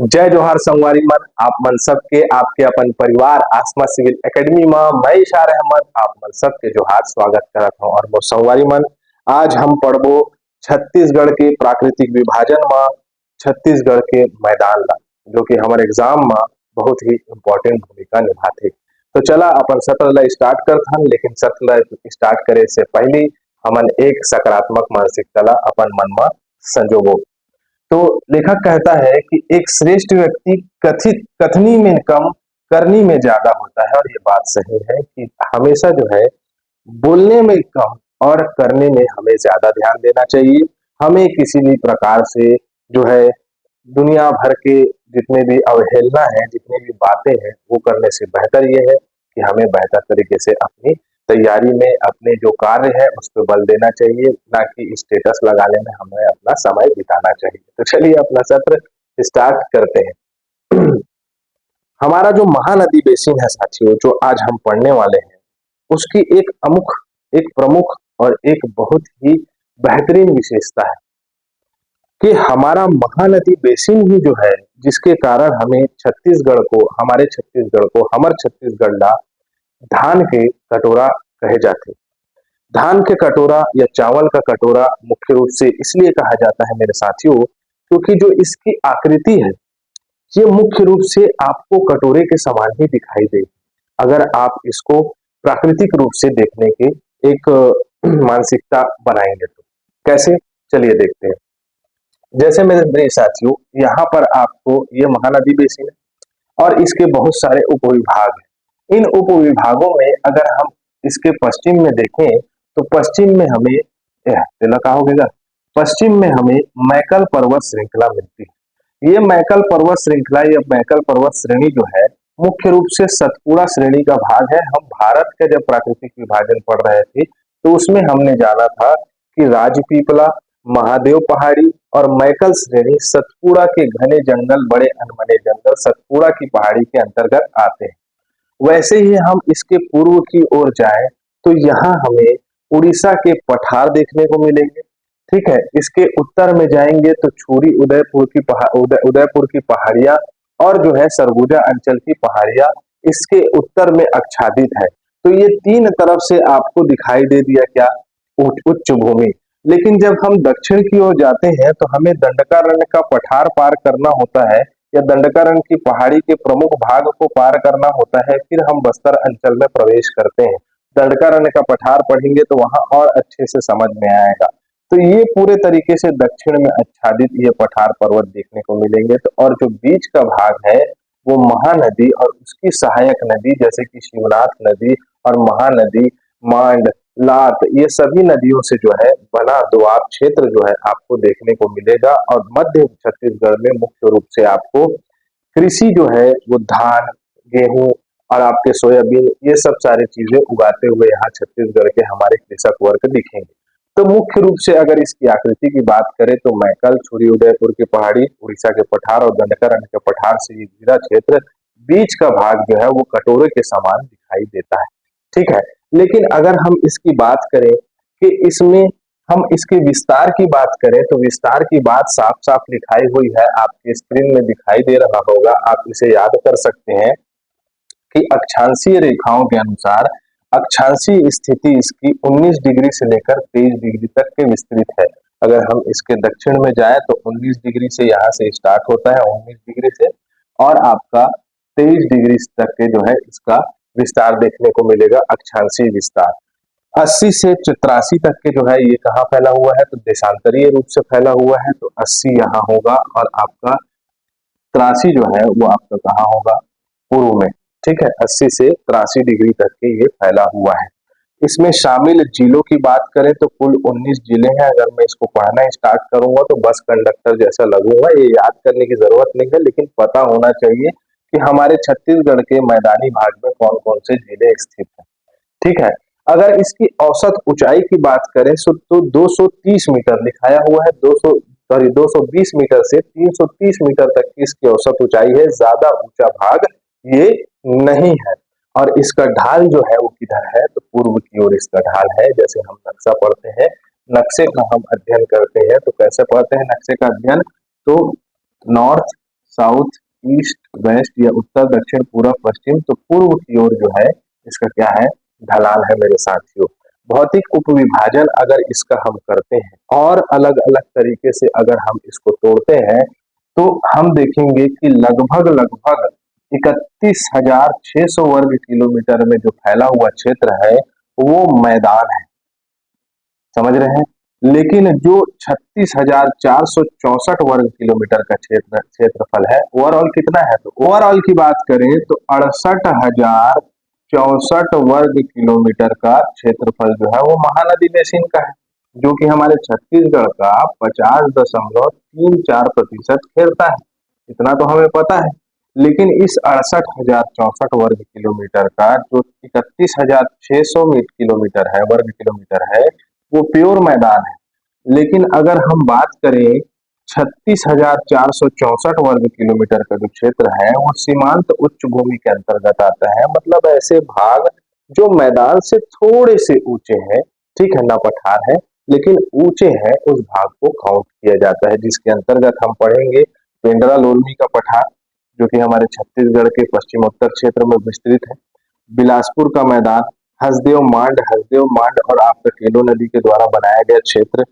जय जोहार संगवारी मन, आप मन सबके आपके अपन परिवार आसमा सिविल एकेडमी में मैं इशार अहमद आप मन सबके जोहार स्वागत करत हूं। और मोर संगवारी मन, आज हम पढ़बो छत्तीसगढ़ के प्राकृतिक विभाजन में छत्तीसगढ़ के मैदान ला, जो कि हमारे एग्जाम में बहुत ही इम्पोर्टेंट भूमिका निभाते। तो चला अपन सत्र ला स्टार्ट करत हन, लेकिन सत्र ला स्टार्ट करे से पहले हमन एक सकारात्मक मानसिकता ला अपन मन में संजोबो। तो लेखक कहता है कि एक श्रेष्ठ व्यक्ति कथित कथनी में कम करनी में ज्यादा होता है। और ये बात सही है कि हमेशा जो है बोलने में कम और करने में हमें ज्यादा ध्यान देना चाहिए। हमें किसी भी प्रकार से जो है दुनिया भर के जितने भी अवहेलना है, जितनी भी बातें हैं, वो करने से बेहतर ये है कि हमें बेहतर तरीके से अपनी तैयारी में अपने जो कार्य है उस पर बल देना चाहिए, ना कि स्टेटस लगाने में हमें अपना समय बिताना चाहिए। तो चलिए अपना सत्र स्टार्ट करते हैं। हमारा जो महानदी बेसिन है साथियों, जो आज हम पढ़ने वाले हैं, उसकी एक प्रमुख और एक बहुत ही बेहतरीन विशेषता है कि हमारा महानदी बेसिन ही जो है, जिसके कारण हमें हमारे छत्तीसगढ़ ला धान के कटोरा कहे जाते। धान के कटोरा या चावल का कटोरा मुख्य रूप से इसलिए कहा जाता है मेरे साथियों, क्योंकि जो इसकी आकृति है, ये मुख्य रूप से आपको कटोरे के समान ही दिखाई देगी अगर आप इसको प्राकृतिक रूप से देखने के एक मानसिकता बनाएंगे। तो कैसे, चलिए देखते हैं। जैसे मेरे साथियों, यहाँ पर आपको ये महानदी बेसिन है और इसके बहुत सारे उपविभाग हैं। इन उपविभागों में अगर हम इसके पश्चिम में देखें तो पश्चिम में हमें पश्चिम में हमें मैकल पर्वत श्रृंखला मिलती है। ये मैकल पर्वत श्रृंखला या मैकल पर्वत श्रेणी जो है, मुख्य रूप से सतपुड़ा श्रेणी का भाग है। हम भारत का जब प्राकृतिक विभाजन पढ़ रहे थे तो उसमें हमने जाना था कि राजपीपला, महादेव पहाड़ी और मैकल श्रेणी सतपुड़ा के घने जंगल, बड़े अनमने जंगल सतपुड़ा की पहाड़ी के अंतर्गत आते हैं। वैसे ही हम इसके पूर्व की ओर जाएं तो यहाँ हमें उड़ीसा के पठार देखने को मिलेंगे। ठीक है, इसके उत्तर में जाएंगे तो छुरी उदयपुर की पहाड़ियां और जो है सरगुजा अंचल की पहाड़ियां इसके उत्तर में आच्छादित है। तो ये तीन तरफ से आपको दिखाई दे दिया क्या, उच्च भूमि। लेकिन जब हम दक्षिण की ओर जाते हैं तो हमें दंडकारण्य का पठार पार करना होता है, या दंडकारण्य की पहाड़ी के प्रमुख भाग को पार करना होता है, फिर हम बस्तर अंचल में प्रवेश करते हैं। दंडकारण्य का पठार पढ़ेंगे तो वहां और अच्छे से समझ में आएगा। तो ये पूरे तरीके से दक्षिण में आच्छादित ये पठार पर्वत देखने को मिलेंगे। तो और जो बीच का भाग है वो महानदी और उसकी सहायक नदी जैसे कि शिवनाथ नदी और महानदी, मांड, लात, ये सभी नदियों से जो है बना दोआब क्षेत्र जो है आपको देखने को मिलेगा। और मध्य छत्तीसगढ़ में मुख्य रूप से आपको कृषि जो है वो धान, गेहूं और आपके सोयाबीन, ये सब सारी चीजें उगाते हुए यहाँ छत्तीसगढ़ के हमारे कृषक वर्ग दिखेंगे। तो मुख्य रूप से अगर इसकी आकृति की बात करें तो मैकल, छुरी उदयपुर की पहाड़ी, उड़ीसा के पठार और दंडकारण्य के पठार से ये घिरा क्षेत्र, बीच का भाग जो है वो कटोरे के समान दिखाई देता है। ठीक है, लेकिन अगर हम इसकी बात करें कि इसमें हम इसके विस्तार की बात करें तो विस्तार की बात साफ साफ लिखाई हुई है, आपके स्क्रीन में दिखाई दे रहा होगा। आप इसे याद कर सकते हैं कि अक्षांशीय रेखाओं के अनुसार अक्षांशीय स्थिति इसकी 19 डिग्री से लेकर 23 डिग्री तक के विस्तृत है। अगर हम इसके दक्षिण में जाए तो 19 डिग्री से यहाँ से स्टार्ट होता है, 19 डिग्री से, और आपका 23 डिग्री तक के जो है इसका विस्तार देखने को मिलेगा, अक्षांशीय विस्तार। 80 से 83 तक के जो है ये कहाँ फैला हुआ है, तो देशांतरीय रूप से फैला हुआ है। तो 80 यहाँ होगा और आपका 83 जो है वो आपका कहाँ होगा, पूर्व में। ठीक है, 80 से 83 डिग्री तक के ये फैला हुआ है। इसमें शामिल जिलों की बात करें तो कुल 19 जिले हैं। अगर मैं इसको पढ़ना स्टार्ट करूंगा तो बस कंडक्टर जैसा लगूंगा, ये याद करने की जरूरत नहीं है, लेकिन पता होना चाहिए कि हमारे छत्तीसगढ़ के मैदानी भाग में कौन कौन से जिले स्थित हैं। ठीक है, अगर इसकी औसत ऊंचाई की बात करें तो 230 मीटर लिखाया हुआ है, 220 मीटर से 330 मीटर तक की इसकी औसत ऊंचाई है। ज्यादा ऊंचा भाग ये नहीं है। और इसका ढाल जो है वो किधर है, तो पूर्व की ओर इसका ढाल है। जैसे हम नक्शा पढ़ते हैं, नक्शे का हम अध्ययन करते हैं तो कैसे पढ़ते हैं नक्शे का अध्ययन, तो नॉर्थ, साउथ, ईस्ट, वेस्ट या उत्तर, दक्षिण, पूर्व, पश्चिम, तो पूर्व की ओर जो है इसका क्या है, ढलान है मेरे साथियों। भौतिक उपविभाजन अगर इसका हम करते हैं और अलग अलग तरीके से अगर हम इसको तोड़ते हैं तो हम देखेंगे कि लगभग लगभग 31,600 वर्ग किलोमीटर में जो फैला हुआ क्षेत्र है वो मैदान है, समझ रहे हैं। लेकिन जो 36,464 वर्ग किलोमीटर का क्षेत्रफल है, ओवरऑल कितना है, तो ओवरऑल की बात करें तो 68,064 वर्ग किलोमीटर का क्षेत्रफल जो है वो महानदी बेसिन का है, जो कि हमारे छत्तीसगढ़ का 50.34% घेरता है। इतना तो हमें पता है। लेकिन इस 68,064 वर्ग किलोमीटर का जो 31,600 किलोमीटर है, वर्ग किलोमीटर है, वो प्योर मैदान है। लेकिन अगर हम बात करें 36,464 वर्ग किलोमीटर का जो क्षेत्र है वो सीमांत उच्च भूमि के अंतर्गत आता है, मतलब ऐसे भाग जो मैदान से थोड़े से ऊंचे हैं, ठीक है ना, पठार है लेकिन ऊंचे हैं, उस भाग को काउंट किया जाता है, जिसके अंतर्गत हम पढ़ेंगे पेंड्रा लोरमी का पठार जो कि हमारे छत्तीसगढ़ के पश्चिमोत्तर क्षेत्र में विस्तृत है, बिलासपुर का मैदान, हसदेव मांड और आपका केलो नदी के द्वारा बनाया गया क्षेत्र,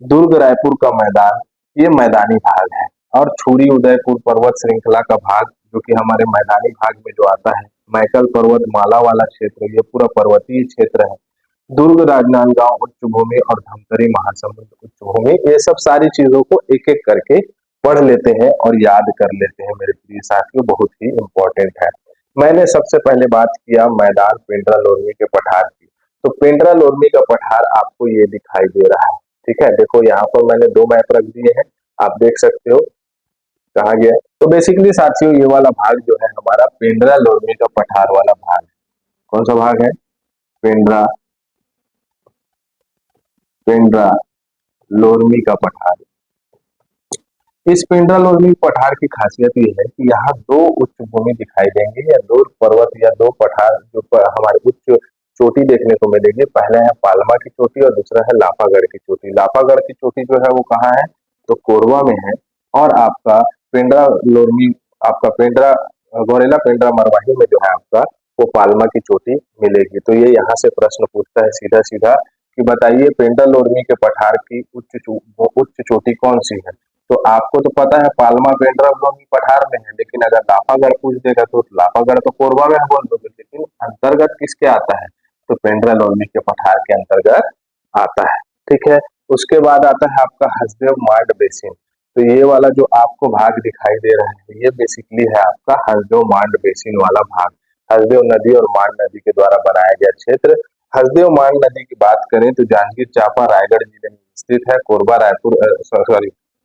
दुर्ग रायपुर का मैदान, ये मैदानी भाग है। और छुरी उदयपुर पर्वत श्रृंखला का भाग जो कि हमारे मैदानी भाग में जो आता है, मैकल पर्वत माला वाला क्षेत्र, ये पूरा पर्वतीय क्षेत्र है। दुर्ग राजनांदगांव उच्च भूमि और धमतरी महासमुंद उच्च भूमि, ये सब सारी चीजों को एक एक करके पढ़ लेते हैं और याद कर लेते हैं मेरे प्रिय साथियों, बहुत ही इंपॉर्टेंट है। मैंने सबसे पहले बात किया मैदान पेंड्रा लोरमी के पठार की, तो पेंड्रा लोरमी का पठार आपको ये दिखाई दे रहा है, ठीक है। देखो यहाँ पर मैंने दो मैप रख दिए हैं, आप देख सकते हो कहाँ गया। तो बेसिकली साथियों ये वाला भाग जो है हमारा पेंड्रा लोरमी का पठार वाला भाग है। कौन सा भाग है, पेंड्रा पेंड्रा लोरमी का पठार। इस पेंड्रा लोरमी पठार की खासियत ये है कि यहाँ दो उच्च भूमि दिखाई देंगे या दो पर्वत या दो पठार जो हमारे उच्च चोटी देखने को मिलेगी। पहला है पालमा की चोटी और दूसरा है लाफागढ़ की चोटी। लाफागढ़ की चोटी जो है वो कहाँ है, तो कोरबा में है। और आपका पेंड्रा लोरमी, आपका पेंड्रा गौरेला पेंड्रा मरवाही में जो है आपका वो पालमा की चोटी मिलेगी। तो ये यहाँ से प्रश्न पूछता है सीधा सीधा कि बताइए पेंड्रा लोरमी के पठार की उच्च चोटी कौन सी है। तो आपको तो पता है पालमा पेंड्रा लोरमी पठार में है, लेकिन अगर लाफागढ़ पूछ देगा तो लाफागढ़ तो कोरबा में बोल दोगे, लेकिन अंतर्गत किसके आता है, तो पेंड्रा लोरमी के पठार के अंतर्गत आता है, ठीक है। उसके बाद आता है आपका हसदेव मांड बेसिन। तो ये वाला जो आपको भाग दिखाई दे रहा है ये बेसिकली है आपका हसदेव मांड बेसिन वाला भाग। हसदेव नदी और मांड नदी के द्वारा बनाया गया क्षेत्र। हसदेव मांड नदी की बात करें तो जांजगीर चांपा रायगढ़ जिले में स्थित है।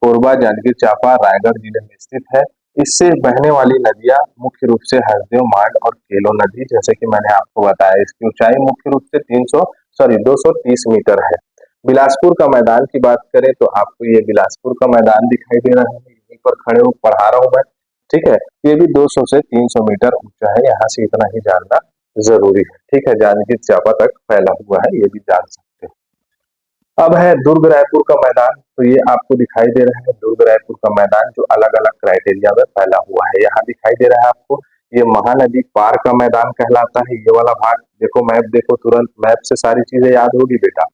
कोरबा जांजगीर चांपा रायगढ़ जिले में स्थित है। इससे बहने वाली नदियां मुख्य रूप से हसदेव मांड और केलो नदी, जैसे कि मैंने आपको बताया, इसकी ऊंचाई मुख्य रूप से 230 मीटर है। बिलासपुर का मैदान की बात करें तो आपको ये बिलासपुर का मैदान दिखाई दे रहा है, यहीं पर खड़े हो पढ़ा रहा हूं मैं, ठीक है। ये भी 200 से 300 मीटर ऊंचा है, यहाँ से इतना ही जानना जरूरी है, ठीक है। जांजगीर चांपा तक फैला हुआ है, ये भी जान सकते हैं। अब है दुर्ग रायपुर का मैदान। तो ये आपको दिखाई दे रहा है दुर्ग रायपुर का मैदान जो अलग अलग क्राइटेरिया में फैला हुआ है। यहाँ दिखाई दे रहा है आपको, ये महानदी पार का मैदान कहलाता है। ये वाला भाग देखो, मैप देखो, तुरंत मैप से सारी चीजें याद होगी बेटा।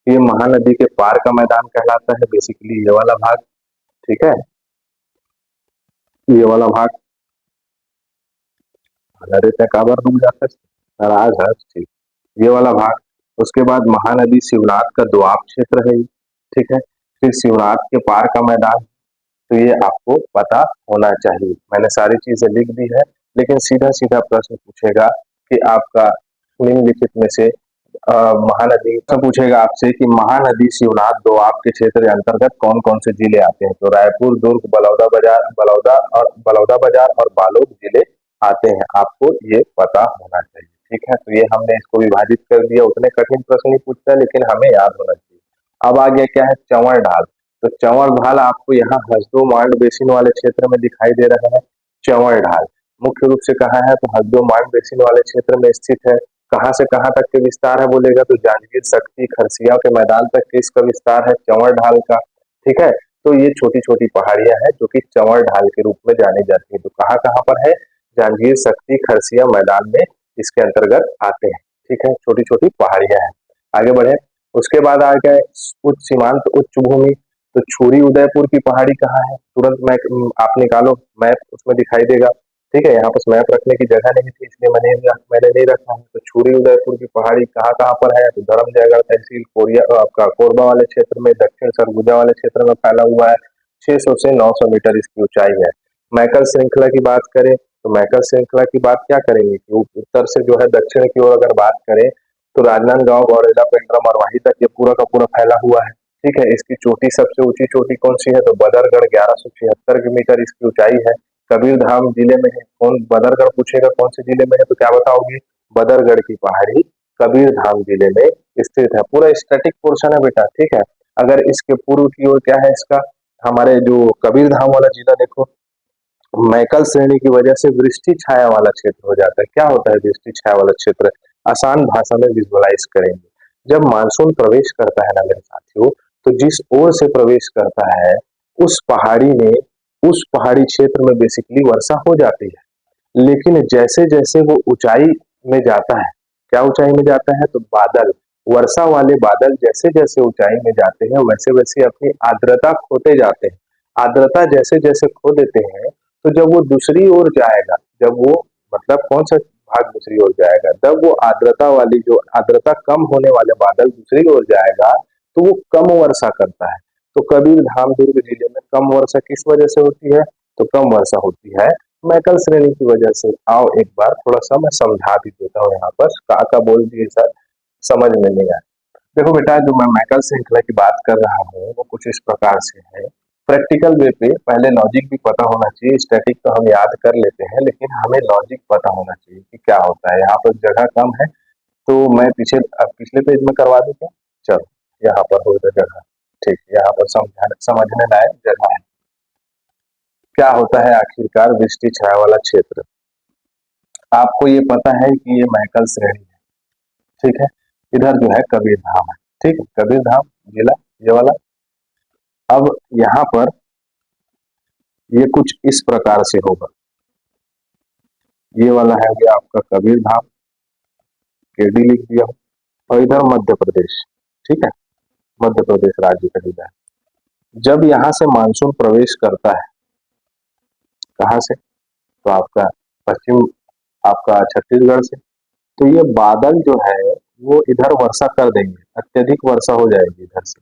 ये महानदी के पार का मैदान कहलाता है बेसिकली ये वाला भाग, ठीक है। ये वाला भाग, अरे काबर डूब जाता है, नाराज है, ठीक, ये वाला भाग। उसके बाद महानदी शिवनाथ का दोआब क्षेत्र है, ठीक है। फिर शिवनाथ के पार का मैदान, तो ये आपको पता होना चाहिए। मैंने सारी चीजें लिख दी है, लेकिन सीधा सीधा प्रश्न पूछेगा कि आपका निम्नलिखित में से महानदी से पूछेगा आपसे कि महानदी शिवनाथ दोआब के क्षेत्र के अंतर्गत कौन कौन से जिले आते हैं। तो रायपुर, दुर्ग, बलौदा बाजार और बालोद जिले आते हैं, आपको ये पता होना चाहिए, ठीक है। तो ये हमने इसको विभाजित कर दिया, उतने कठिन प्रश्न नहीं पूछता है, लेकिन हमें याद होना चाहिए। अब आ गया क्या है, चंवर ढाल। तो चंवर ढाल आपको यहाँ हसदो मांड बेसिन वाले क्षेत्र में दिखाई दे रहा है। चंवर ढाल मुख्य रूप से कहाँ है, तो हसदो मांड बेसिन वाले क्षेत्र में स्थित है। कहाँ से कहाँ तक के विस्तार है बोलेगा, तो जांजगीर, सक्ती, खरसिया के मैदान तक के इसका विस्तार है चंवर ढाल का, ठीक है। तो ये छोटी छोटी पहाड़ियां हैं जो कि चंवर ढाल के रूप में जानी जाती है। तो कहाँ कहाँ पर है? जांजगीर, सक्ती, खरसिया मैदान में इसके अंतर्गत आते हैं। ठीक है, छोटी छोटी पहाड़ियां हैं। आगे बढ़े, उसके बाद आ गए उच्च सीमांत उच्च भूमि। तो छुरी उदयपुर की पहाड़ी कहाँ है? तुरंत मैं आप निकालो मैप, उसमें दिखाई देगा। ठीक है, यहाँ पर मैप रखने की जगह नहीं थी इसलिए मैंने नहीं रखा है। तो छुरी उदयपुर की पहाड़ी कहाँ कहाँ पर है? तो धर्मजयगढ़ तहसील, कोरिया आपका कोरबा वाले क्षेत्र में, दक्षिण सरगुजा वाले क्षेत्र में फैला हुआ है। 600 से 900 मीटर इसकी ऊंचाई है। मैकल श्रृंखला की बात करें तो मैकल श्रृंखला की बात क्या करेंगे कि उत्तर से जो है दक्षिण की ओर अगर बात करें तो राजनांदगांव, गौरेला, पेंड्रा, मरवाही तक ये पूरा का पूरा फैला हुआ है। ठीक है, इसकी चोटी, सबसे ऊंची चोटी कौन सी है? तो बदरगढ़, 1176 मीटर इसकी ऊंचाई है। कबीरधाम जिले में है। कौन बदरगढ़ पूछेगा कौन से जिले में है तो क्या बताओगे? बदरगढ़ की पहाड़ी कबीरधाम जिले में स्थित है। पूरा स्टैटिक पोर्शन है बेटा। ठीक है, अगर इसके पूर्व की ओर क्या है इसका, हमारे जो कबीरधाम वाला जिला देखो, मैकल श्रेणी की वजह से वृष्टि छाया वाला क्षेत्र हो जाता है। क्या होता है वृष्टि छाया वाला क्षेत्र? आसान भाषा में विजुअलाइज करेंगे, जब मानसून प्रवेश करता है ना मेरे साथियों, तो जिस ओर से प्रवेश करता है उस पहाड़ी में, उस पहाड़ी क्षेत्र में बेसिकली वर्षा हो जाती है। लेकिन जैसे जैसे वो ऊंचाई में जाता है, क्या ऊंचाई में जाता है? तो बादल, वर्षा वाले बादल जैसे जैसे ऊंचाई में जाते हैं वैसे वैसे अपनी आर्द्रता खोते जाते हैं। आर्द्रता जैसे जैसे खो देते हैं तो जब वो दूसरी ओर जाएगा, जब वो मतलब कौन सा भाग दूसरी ओर जाएगा? जब वो आर्द्रता वाली, जो आर्द्रता कम होने वाले बादल दूसरी ओर जाएगा तो वो कम वर्षा करता है। तो कबीरधाम दुर्ग जिले में कम वर्षा किस वजह से होती है? तो कम वर्षा होती है मैकल श्रेणी की वजह से। आओ एक बार थोड़ा सा मैं समझा भी देता हूँ। यहाँ पर का बोल दिए सर, समझ में नहीं आया। देखो बेटा, जो मैं मैकल श्रृंखला की बात कर रहा हूँ वो कुछ इस प्रकार से है। प्रैक्टिकल वे पे पहले लॉजिक भी पता होना चाहिए। स्टैटिक तो हम याद कर लेते हैं लेकिन हमें लॉजिक पता होना चाहिए कि क्या होता है। यहाँ पर जगह कम है तो मैं पिछले पेज में करवा दूं क्या? चलो, यहाँ पर हो तो जगह ठीक, यहाँ पर समझने लायक जगह है। क्या होता है आखिरकार वृष्टि छाया वाला क्षेत्र? आपको ये पता है कि ये मैकल श्रेणी है। ठीक है, इधर जो है कबीरधाम है। ठीक है, कबीरधाम जिला ये वाला। अब यहाँ पर ये कुछ इस प्रकार से होगा। ये वाला है गया आपका कबीरधाम, केडी लिख दिया, और इधर मध्य प्रदेश। ठीक है, मध्य प्रदेश राज्य का जिला है। जब यहाँ से मानसून प्रवेश करता है, कहाँ से? तो आपका पश्चिम, आपका छत्तीसगढ़ से। तो ये बादल जो है वो इधर वर्षा कर देंगे, अत्यधिक वर्षा हो जाएगी इधर से।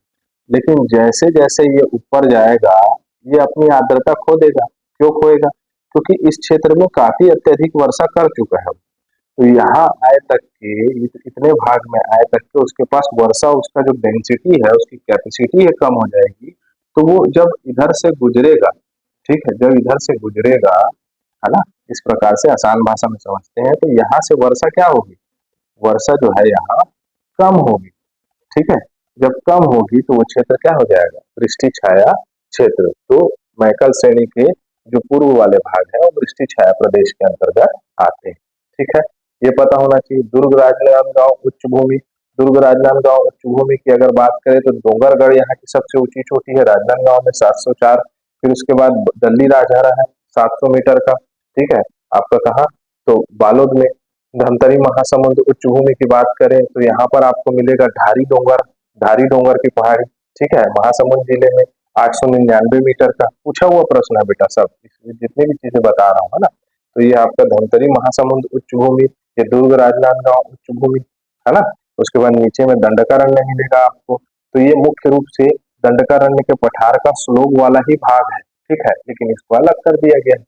लेकिन जैसे जैसे ये ऊपर जाएगा ये अपनी आर्द्रता खो देगा। क्यों खोएगा? क्योंकि इस क्षेत्र में काफी अत्यधिक वर्षा कर चुका है। तो यहाँ आए तक के, इतने भाग में आए तक के उसके पास वर्षा, उसका जो डेंसिटी है, उसकी कैपेसिटी है, कम हो जाएगी। तो वो जब इधर से गुजरेगा, ठीक है, जब इधर से गुजरेगा, है ना, इस प्रकार से आसान भाषा में समझते हैं, तो यहाँ से वर्षा क्या होगी? वर्षा जो है यहाँ कम होगी। ठीक है, जब कम होगी तो वो क्षेत्र क्या हो जाएगा? वृष्टि छाया क्षेत्र। तो मैकल श्रेणी के जो पूर्व वाले भाग है वो वृष्टि छाया प्रदेश के अंतर्गत आते हैं। ठीक है, ये पता होना चाहिए। दुर्ग राजनांदगांव उच्च भूमि, दुर्ग राजनांदगांव उच्च भूमि की अगर बात करें तो डोंगरगढ़ यहाँ की सबसे ऊंची चोटी है, राजनांदगांव में 704। फिर उसके बाद दल्ली राजहरा है 700 मीटर का। ठीक है, आपका कहाँ? तो बालोद में। धमतरी महासमुंद उच्च भूमि की बात करें तो यहाँ पर आपको मिलेगा ढारी डोंगर, ढारी डोंगर की पहाड़ी। ठीक है, महासमुंद जिले में 899 मीटर का। पूछा हुआ प्रश्न है बेटा सब, जितनी भी चीजें बता रहा हूँ, है ना। तो ये आपका धमतरी महासमुंद उच्च भूमि, ये दुर्ग राजनांदगांव उच्च भूमि, है ना। उसके बाद नीचे में दंडकारण्य मिलेगा आपको। तो ये मुख्य रूप से दंडकारण्य के पठार का स्लोप वाला ही भाग है। ठीक है, लेकिन इसको अलग कर दिया गया है।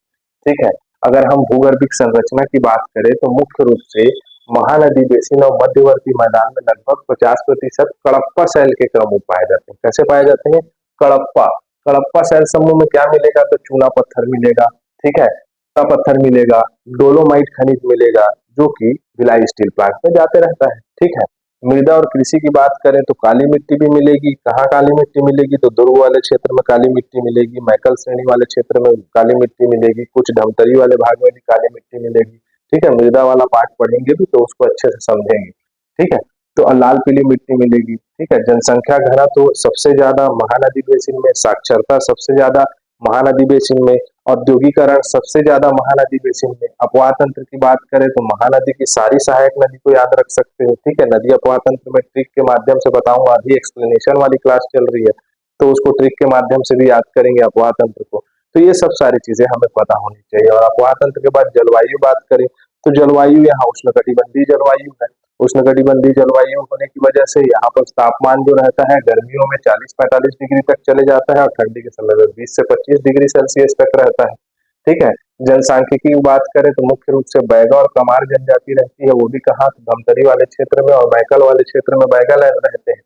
ठीक है, अगर हम भूगर्भिक संरचना की बात करें तो मुख्य रूप से महानदी बेसिन और मध्यवर्ती मैदान में लगभग 50% कड़प्पा शैल के क्रम पाए जाते हैं। कैसे पाए जाते हैं? कड़प्पा, कड़प्पा शैल समूह में क्या मिलेगा? तो चूना पत्थर मिलेगा। ठीक है, पत्थर मिलेगा, डोलोमाइट खनिज मिलेगा, जो कि भिलाई स्टील प्लांट में जाते रहता है। ठीक है, मृदा और कृषि की बात करें तो काली मिट्टी भी मिलेगी। कहाँ काली मिट्टी मिलेगी? तो दुर्ग वाले क्षेत्र में काली मिट्टी मिलेगी, मैकल श्रेणी वाले क्षेत्र में काली मिट्टी मिलेगी, कुछ धमतरी वाले भाग में भी काली मिट्टी मिलेगी। ठीक है, मृदा वाला पार्ट पढ़ेंगे भी तो उसको अच्छे से समझेंगे। ठीक है, तो लाल पीली मिट्टी मिलेगी। ठीक है, जनसंख्या घना तो सबसे ज्यादा महानदी बेसिन में, साक्षरता सबसे ज्यादा महानदी बेसिन में, औद्योगिकरण सबसे ज्यादा महानदी बेसिन में। अपवाह तंत्र की बात करें तो महानदी की सारी सहायक नदी को याद रख सकते हो। ठीक है, नदी अपवाह तंत्र में ट्रिक के माध्यम से बताऊंगा, अभी एक्सप्लेनेशन वाली क्लास चल रही है तो उसको ट्रिक के माध्यम से भी याद करेंगे अपवाह तंत्र को। तो ये सब सारी चीजें हमें पता होनी चाहिए। और अपवाह तंत्र के बाद जलवायु बात करें तो जलवायु यहाँ उष्णकटिबंधीय जलवायु है। उष्णकटिबंधीय जलवायु होने की वजह से यहाँ पर तापमान जो रहता है गर्मियों में 40-45 डिग्री तक चले जाता है और ठंडी के समय में 20 से 25 डिग्री सेल्सियस तक रहता है। ठीक है, जनसांख्यिकी की बात करें तो मुख्य रूप से बैगा और कमार जनजाति रहती है, वो भी कहाँ, धमतरी वाले क्षेत्र में, और मैकल वाले क्षेत्र में बैगा रहते हैं।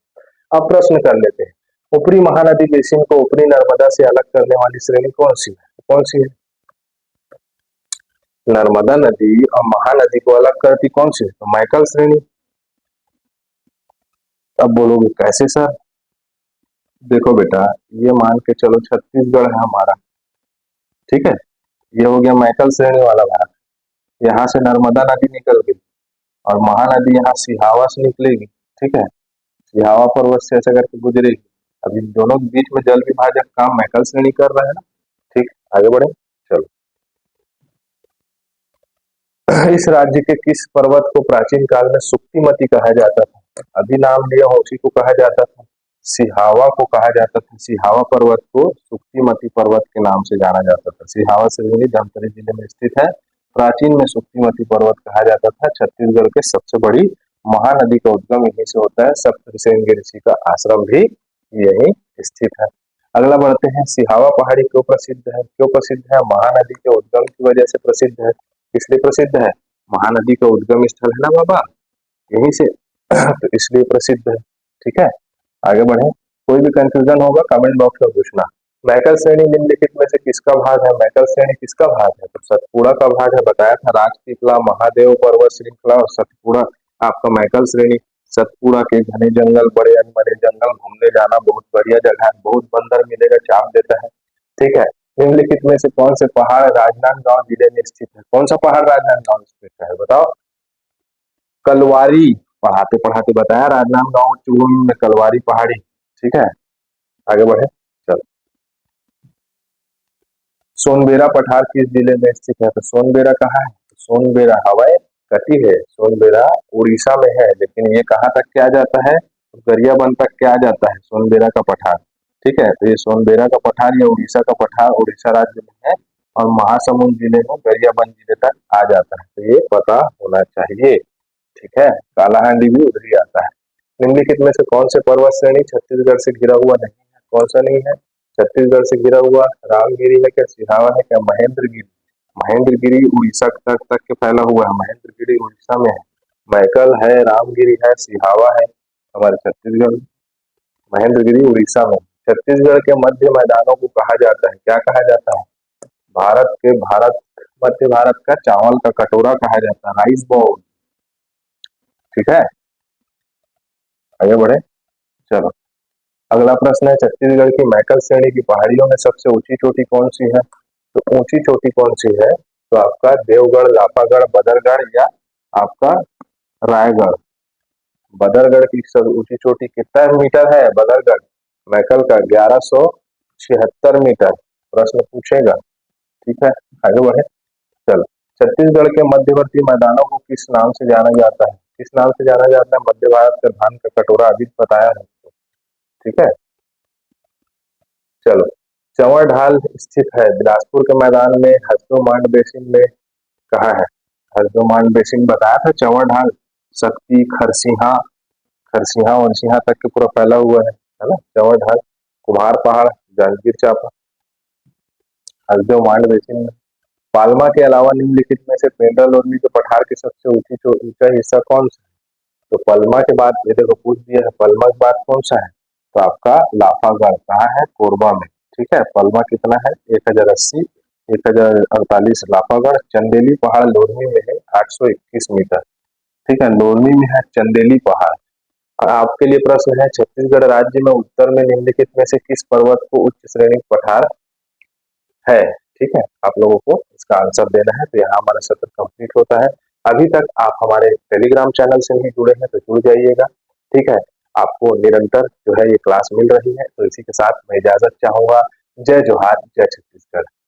अब प्रश्न कर लेते हैं, ऊपरी महानदी बेसिन को ऊपरी नर्मदा से अलग करने वाली श्रेणी कौन सी है? कौन सी है? नर्मदा नदी और महानदी को अलग करती कौन सी है? तो मैकल श्रेणी। अब बोलोगे कैसे सर? देखो बेटा, ये मान के चलो छत्तीसगढ़ है हमारा। ठीक है, ये हो गया मैकल श्रेणी वाला भाग। यहाँ से नर्मदा नदी निकल गई और महानदी यहाँ सिहावा से निकलेगी। ठीक है, सिहावा पर्वत से ऐसा करके गुजरेगी। अब इन दोनों के बीच में जल विभाजक काम मैकल श्रेणी कर रहा है ना। ठीक, आगे बढ़े, चलो। इस राज्य के किस पर्वत को प्राचीन काल में सुक्तिमती कहा जाता था? अभी नाम लिया हो उसी को कहा जाता था, सिहावा को कहा जाता था। सिहावा पर्वत को सुक्तिमती पर्वत के नाम से जाना जाता था। सिहावा श्रेणी धमतरी जिले में स्थित है। प्राचीन में सुक्तिमती पर्वत कहा जाता था। छत्तीसगढ़ के सबसे बड़ी महानदी का उद्गम यहीं से होता है। सप्तशृंगी ऋषि का आश्रम भी यहीं स्थित है। अगला बढ़ते हैं, सिहावा पहाड़ी क्यों प्रसिद्ध है? क्यों प्रसिद्ध है? महानदी के उद्गम की वजह से प्रसिद्ध है। किस लिए प्रसिद्ध है? महानदी का उद्गम स्थल है ना बाबा, यहीं से तो इसलिए प्रसिद्ध है। ठीक है, आगे बढ़े। कोई भी कंफ्यूजन होगा कमेंट बॉक्स में पूछना। मैकल श्रेणी निम्नलिखित में से किसका भाग है? मैकल श्रेणी किसका भाग है? तो सतपुड़ा का भाग है। बताया था राजपीपला, महादेव पर्वत श्रृंखला और सतपुड़ा आपका मैकल श्रेणी। सतपुड़ा के घने जंगल, बड़े अनबड़े जंगल, घूमने जाना बहुत बढ़िया जगह है, बहुत बंदर मिलेगा, चाप देता है। ठीक है, निम्नलिखित में से कौन से पहाड़ राजनांदगांव जिले में स्थित है? कौन सा पहाड़ राजनांदगांव में स्थित है बताओ? कलवारी। पढ़ाते पढ़ाते बताया, राजनांदगांव चूरू में कलवारी पहाड़ी। ठीक है, आगे बढ़े, चलो। सोनबेरा पठार किस जिले में स्थित है? तो सोनबेरा कहाँ है? तो सोनबेरा हवाई कटी है। सोनबेरा उड़ीसा में है, लेकिन ये कहाँ तक क्या जाता है? गरियाबंद तक क्या जाता है सोनबेरा का पठार। ठीक है, तो ये सोनबेरा का पठार या उड़ीसा का पठार उड़ीसा राज्य में है और महासमुंद जिले में गरियाबंद जिले तक आ जाता है, तो ये पता होना चाहिए। ठीक है, कालाहांडी भी उधर ही आता है। निम्नलिखित में से कौन से पर्वत श्रेणी छत्तीसगढ़ से घिरा हुआ नहीं है? कौन सा नहीं है छत्तीसगढ़ से घिरा हुआ? रामगिरी है क्या, सिहावा है क्या, महेंद्रगिरी? महेंद्रगिरी उड़ीसा तक के फैला हुआ है। महेंद्रगिरी उड़ीसा में है। मैकल है, रामगिरी है, सिहावा है हमारे छत्तीसगढ़ में। महेंद्रगिरी उड़ीसा में। छत्तीसगढ़ के मध्य मैदानों को कहा जाता है, क्या कहा जाता है? भारत मध्य भारत का चावल का कटोरा कहा जाता है, राइस बाउल। ठीक है, आगे बढ़े, चलो। अगला प्रश्न है, छत्तीसगढ़ की मैकल श्रेणी की पहाड़ियों में सबसे ऊंची चोटी कौन सी है? तो ऊंची चोटी कौन सी है? तो आपका देवगढ़, लापागढ़, बदरगढ़ या आपका रायगढ़। बदरगढ़ की सब ऊंची चोटी कितना मीटर है? बदरगढ़ मैकल का 1176 मीटर। प्रश्न पूछेगा। ठीक है, आगे बढ़े, चलो। छत्तीसगढ़ के मध्यवर्ती मैदानों को किस नाम से जाना जाता है? किस नाम से जाना जाता है? मध्य भारत का धान का कटोरा, अभी बताया है। ठीक है, चलो। चंवर ढाल स्थित है बिलासपुर के मैदान में, हसदो मांड बेसिन में कहा है? हसदो मांड बेसिन बताया था। चंवर ढाल शक्ति, खरसिहा, खरसिहा वंसिहा तक के पूरा फैला हुआ है ना चंवर ढाल। कुम्हार पहाड़, जांजगीर चांपा, हसदो मांड बेसिन में। पाल्मा के अलावा निम्नलिखित में से पेंड्रा लोरमी के पठार के सबसे ऊंचा हिस्सा कौन सा है? तो पल्मा के बाद ये देखो पूछ दिया है, पल्मा के बाद कौन सा है? तो आपका लाफागढ़ कहाँ है? कोरबा में। ठीक है, पल्मा कितना है? 1080, 1048 लाफागढ़। चंदेली पहाड़ लोरमी में है, 821 मीटर। ठीक है, लोरमी में है चंदेली पहाड़। और आपके लिए प्रश्न है, छत्तीसगढ़ राज्य में उत्तर में निम्नलिखित में से किस पर्वत को उच्च श्रेणी पठार है? ठीक है, आप लोगों को इसका आंसर देना है। तो यहाँ हमारा सत्र कंप्लीट होता है। अभी तक आप हमारे टेलीग्राम चैनल से नहीं जुड़े हैं तो जुड़ जाइएगा। ठीक है। आपको निरंतर जो है ये क्लास मिल रही है, तो इसी के साथ मैं इजाजत चाहूंगा। जय जोहार, जय छत्तीसगढ़।